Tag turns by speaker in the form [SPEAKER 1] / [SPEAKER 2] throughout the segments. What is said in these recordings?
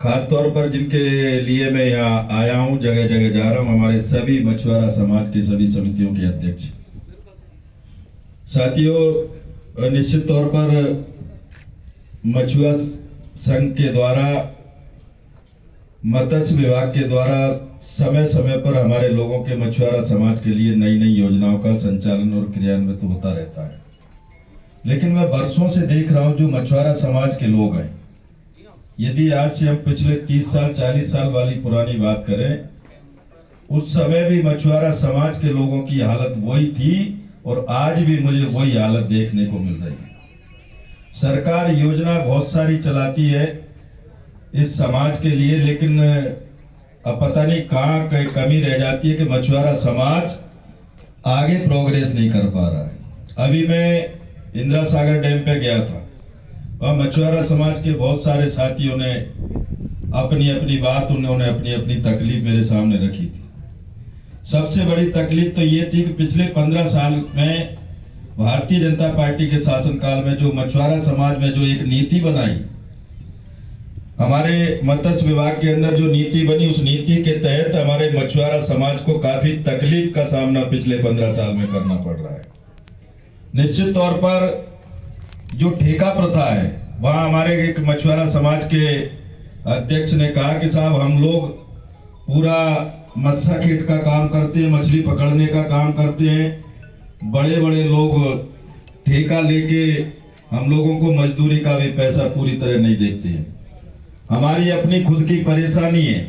[SPEAKER 1] खास तौर पर जिनके लिए मैं यहाँ आया हूँ, जगह जगह जा रहा हूँ, हमारे सभी मछुआरा समाज की सभी समितियों के अध्यक्ष साथियों, निश्चित तौर पर मछुआ संघ के द्वारा, मत्स्य विभाग के द्वारा समय समय पर हमारे लोगों के मछुआरा समाज के लिए नई नई योजनाओं का संचालन और क्रियान्वित होता रहता है। लेकिन मैं वर्षों से देख रहा हूं जो मछुआरा समाज के लोग हैं, यदि आज से हम पिछले 30 साल 40 साल वाली पुरानी बात करें, उस समय भी मछुआरा समाज के लोगों की हालत वही थी और आज भी मुझे वही हालत देखने को मिल रही है। सरकार योजना बहुत सारी चलाती है इस समाज के लिए, लेकिन अब पता नहीं कहाँ कमी रह जाती है कि मछुआरा समाज आगे प्रोग्रेस नहीं कर पा रहा है। अभी मैं इंदिरा सागर डैम पे गया था और मछुआरा समाज के बहुत सारे साथियों ने अपनी अपनी बात, उन्होंने अपनी अपनी तकलीफ मेरे सामने रखी थी। सबसे बड़ी तकलीफ तो ये थी कि पिछले 15 साल में भारतीय जनता पार्टी के शासनकाल में जो मछुआरा समाज में जो एक नीति बनाई, हमारे मत्स्य विभाग के अंदर जो नीति बनी, उस नीति के तहत हमारे मछुआरा समाज को काफी तकलीफ का सामना पिछले 15 साल में करना पड़ रहा है। निश्चित तौर पर जो ठेका प्रथा है, वहां हमारे एक मछुआरा समाज के अध्यक्ष ने कहा कि साहब हम लोग पूरा मत्स्य खेत का काम करते हैं, मछली पकड़ने का काम करते हैं, बड़े बड़े लोग ठेका लेके हम लोगों को मजदूरी का भी पैसा पूरी तरह नहीं देखते हैं। हमारी अपनी खुद की परेशानी है,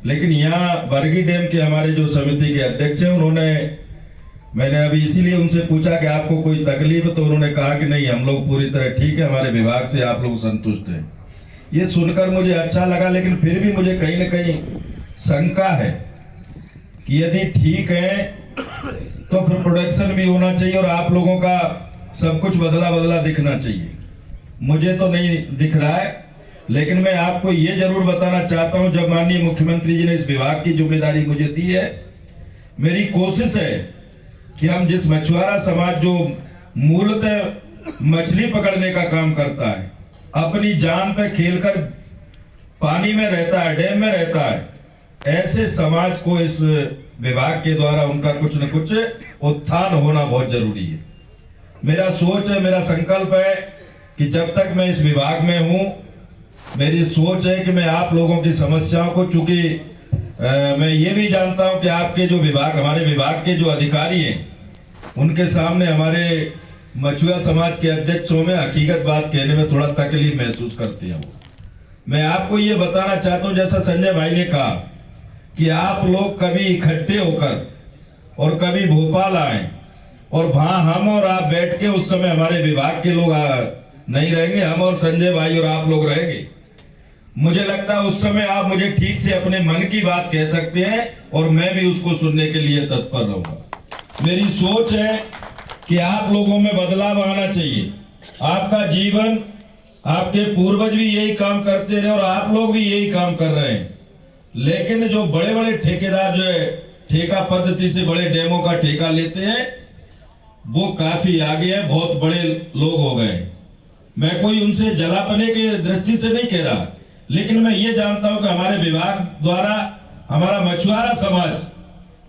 [SPEAKER 1] लेकिन यहाँ बरगी डैम के हमारे जो समिति के अध्यक्ष हैं, मैंने अभी इसीलिए उनसे पूछा कि आपको कोई तकलीफ है, तो उन्होंने कहा कि नहीं, हम लोग पूरी तरह ठीक है, हमारे विभाग से आप लोग संतुष्ट हैं। ये सुनकर मुझे अच्छा लगा, लेकिन फिर भी मुझे कहीं ना कहीं शंका है कि यदि ठीक है तो फिर प्रोडक्शन भी होना चाहिए और आप लोगों का सब कुछ बदला बदला दिखना चाहिए। मुझे तो नहीं दिख रहा है, लेकिन मैं आपको ये जरूर बताना चाहता हूं, जब माननीय मुख्यमंत्री जी ने इस विभाग की जिम्मेदारी मुझे दी है, मेरी कोशिश है कि हम जिस मछुआरा समाज जो मूलतः मछली पकड़ने का काम करता है, अपनी जान पे खेलकर पानी में रहता है, डैम में रहता है, ऐसे समाज को इस विभाग के द्वारा उनका कुछ न कुछ उत्थान होना बहुत जरूरी है। मेरा सोच है, मेरा संकल्प है कि जब तक मैं इस विभाग में हूं, मेरी सोच है कि मैं आप लोगों की समस्याओं को, चूंकि मैं ये भी जानता हूं कि आपके जो विभाग, हमारे विभाग के जो अधिकारी हैं, उनके सामने हमारे मछुआ समाज के अध्यक्षों में हकीकत बात कहने में थोड़ा तकलीफ महसूस करते हैं। मैं आपको ये बताना चाहता हूं, जैसा संजय भाई ने कहा कि आप लोग कभी इकट्ठे होकर और कभी भोपाल आए और वहां हम और आप बैठ के, उस समय हमारे विभाग के लोग नहीं रहेंगे, हम और संजय भाई और आप लोग रहेंगे। मुझे लगता है उस समय आप मुझे ठीक से अपने मन की बात कह सकते हैं और मैं भी उसको सुनने के लिए तत्पर रहूंगा। मेरी सोच है कि आप लोगों में बदलाव आना चाहिए। आपका जीवन, आपके पूर्वज भी यही काम करते रहे और आप लोग भी यही काम कर रहे हैं, लेकिन जो बड़े बड़े ठेकेदार जो है ठेका पद्धति से बड़े डैमों का ठेका लेते हैं, वो काफी आगे है, बहुत बड़े लोग हो गए। मैं कोई उनसे जलापने के दृष्टि से नहीं कह रहा, लेकिन मैं ये जानता हूं कि हमारे विभाग द्वारा हमारा मछुआरा समाज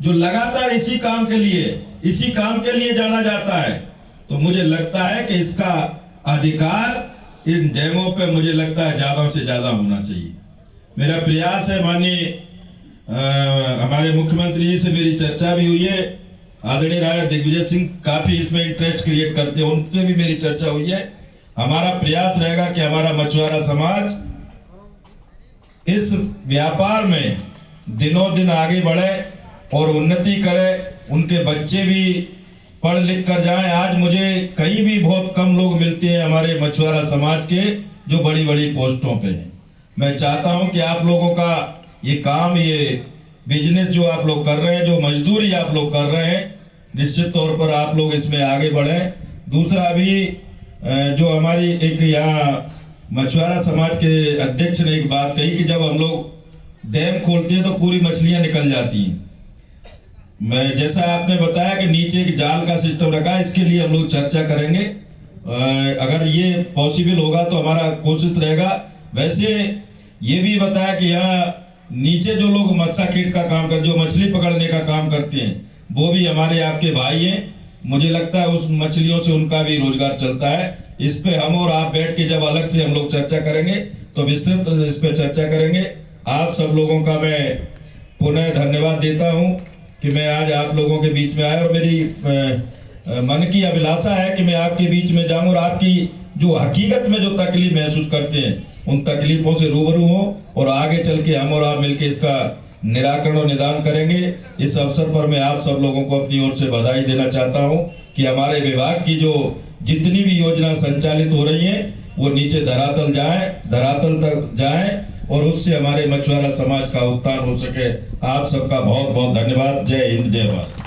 [SPEAKER 1] जो लगातार इसी काम के लिए जाना जाता है, तो मुझे लगता है कि इसका अधिकार इन डैमों पे मुझे लगता है ज्यादा से ज्यादा होना चाहिए। मेरा प्रयास है, माननीय हमारे मुख्यमंत्री जी से मेरी चर्चा भी हुई है, आदरणीय राजा दिग्विजय सिंह काफी इसमें इंटरेस्ट क्रिएट करते हैं, उनसे भी मेरी चर्चा हुई है। हमारा प्रयास रहेगा कि हमारा मछुआरा समाज इस व्यापार में दिनों दिन आगे बढ़े और उन्नति करे, उनके बच्चे भी पढ़ लिख कर जाएं। आज मुझे कहीं भी बहुत कम लोग मिलते हैं हमारे मछुआरा समाज के जो बड़ी बड़ी पोस्टों पे हैं। मैं चाहता हूं कि आप लोगों का ये काम, ये बिजनेस जो आप लोग कर रहे हैं, जो मजदूरी आप लोग कर रहे हैं, निश्चित तौर पर आप लोग इसमें आगे बढ़े। दूसरा, अभी जो हमारी एक यहाँ मछुआरा समाज के अध्यक्ष ने एक बात कही कि जब हम लोग डैम खोलते हैं तो पूरी मछलियां निकल जाती हैं। मैं, जैसा आपने बताया कि नीचे एक जाल का सिस्टम रखा है, इसके लिए हम लोग चर्चा करेंगे। अगर ये पॉसिबल होगा तो हमारा कोशिश रहेगा। वैसे ये भी बताया कि यहाँ नीचे जो लोग मत्स्य कीट का काम कर, जो मछली पकड़ने का काम करते हैं, वो भी हमारे आपके भाई हैं। मुझे लगता है उस मछलियों से उनका भी रोजगार चलता है। इस पे हम और आप बैठ के जब अलग से हम लोग चर्चा करेंगे तो विस्तृत इस पे चर्चा करेंगे। आप सब लोगों का मैं पुनः धन्यवाद देता हूं कि मैं आज आप लोगों के बीच में आया, और मेरी मन की अभिलाषा है कि मैं आपके बीच में जाऊं और आपकी जो हकीकत में जो तकलीफ महसूस करते हैं उन तकलीफों से रूबरू हो, और आगे चल के हम और आप मिलकर इसका निराकरण और निदान करेंगे। इस अवसर पर मैं आप सब लोगों को अपनी ओर से बधाई देना चाहता हूं कि हमारे विभाग की जो जितनी भी योजना संचालित हो रही हैं वो नीचे धरातल तक जाए और उससे हमारे मछुआरा समाज का उत्थान हो सके। आप सबका बहुत बहुत धन्यवाद। जय हिंद, जय भारत।